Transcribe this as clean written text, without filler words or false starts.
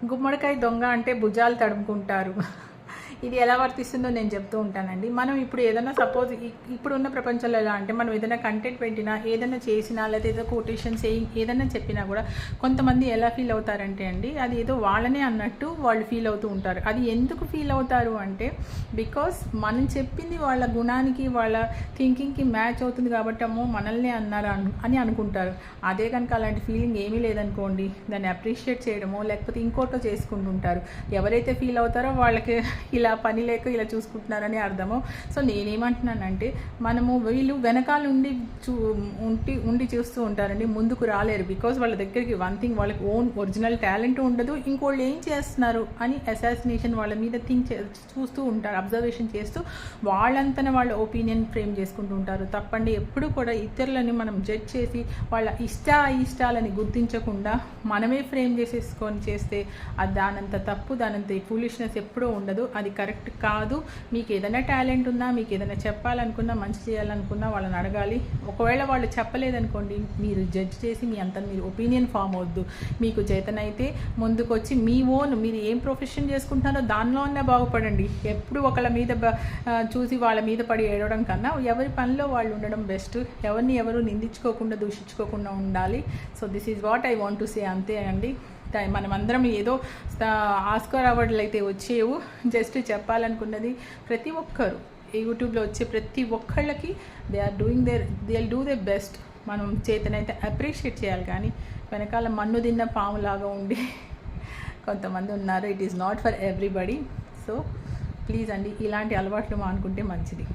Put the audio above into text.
గుమ్మడికాయ దొంగ అంటే భుజాలు తడుముకుంటారు. ఇది ఎలా వర్తిస్తుందో నేను చెప్తూ ఉంటానండి. మనం ఇప్పుడు ఏదైనా సపోజ్ ఇప్పుడున్న ప్రపంచంలో ఎలా అంటే మనం ఏదైనా కంటెంట్ పెట్టినా, ఏదైనా చేసినా, లేదా ఏదో కొటేషన్ సేయింగ్ ఏదైనా చెప్పినా కూడా కొంతమంది ఎలా ఫీల్ అవుతారంటే అండి, అది ఏదో వాళ్ళనే అన్నట్టు వాళ్ళు ఫీల్ అవుతూ ఉంటారు. అది ఎందుకు ఫీల్ అవుతారు అంటే, బికాస్ మనం చెప్పింది వాళ్ళ గుణానికి, వాళ్ళ థింకింగ్కి మ్యాచ్ అవుతుంది కాబట్టి అమ్మో మనల్నే అన్నారు అని అనుకుంటారు. అదే కనుక అలాంటి ఫీలింగ్ ఏమీ లేదనుకోండి, దాన్ని అప్రిషియేట్ చేయడమో లేకపోతే ఇంకోటో చేసుకుంటుంటారు. ఎవరైతే ఫీల్ అవుతారో వాళ్ళకి ఇలా పని లేక ఇలా చూసుకుంటున్నారని అర్థము. సో నేనేమంటున్నానంటే, మనము వీళ్ళు వెనకాల ఉండి చూస్తూ ఉంటారండి, ముందుకు రాలేరు. బికాజ్ వాళ్ళ దగ్గరికి వన్ థింగ్, వాళ్ళకి ఓన్ ఒరిజినల్ టాలెంట్ ఉండదు. ఇంకోళ్ళు ఏం చేస్తున్నారు అని అసాసినేషన్ వాళ్ళ మీద చూస్తూ ఉంటారు, అబ్జర్వేషన్ చేస్తూ వాళ్ళంతన వాళ్ళ ఒపీనియన్ ఫ్రేమ్ చేసుకుంటూ ఉంటారు. తప్పండి. ఎప్పుడు కూడా ఇతరులని మనం జడ్జ్ చేసి వాళ్ళ ఇష్టాలని గుర్తించకుండా మనమే ఫ్రేమ్ చేసేసుకొని చేస్తే అది దానంత తప్పు, దానంత ఫూలిష్నెస్ ఎప్పుడూ ఉండదు. అది కరెక్ట్ కాదు. మీకు ఏదైనా టాలెంట్ ఉన్నా, మీకు ఏదైనా చెప్పాలనుకున్నా, మంచి చేయాలనుకున్నా వాళ్ళని అడగాలి. ఒకవేళ వాళ్ళు చెప్పలేదనుకోండి, మీరు జడ్జ్ చేసి మీ అంత మీరు ఒపీనియన్ ఫామ్ అవద్దు. మీకు చేతనైతే ముందుకు వచ్చి మీ ఓన్ మీరు ఏం ప్రొఫెషన్ చేసుకుంటున్నారో దానిలోనే బాగుపడండి. ఎప్పుడు ఒకళ్ళ మీద చూసి వాళ్ళ మీద పడి ఏడవడం కన్నా ఎవరి పనిలో వాళ్ళు ఉండడం బెస్ట్. ఎవరిని ఎవరు నిందించుకోకుండా, దూషించుకోకుండా ఉండాలి. So this is what I want to say. అంతే అండి. మనమందరం ఏదో ఆస్కార్ అవార్డులు అయితే వచ్చేవు, జస్ట్ చెప్పాలనుకున్నది ప్రతి ఒక్కరు యూట్యూబ్లో వచ్చే ప్రతి ఒక్కళ్ళకి they will do they best. మనం చేతనైతే అప్రిషియేట్ చేయాలి. కానీ వెనకాల మన్ను తిన్న పాములాగా ఉండి కొంతమంది ఉన్నారు. It is not for everybody. So please అండి, ఇలాంటి అలవాట్లు మానుకుంటే మంచిది.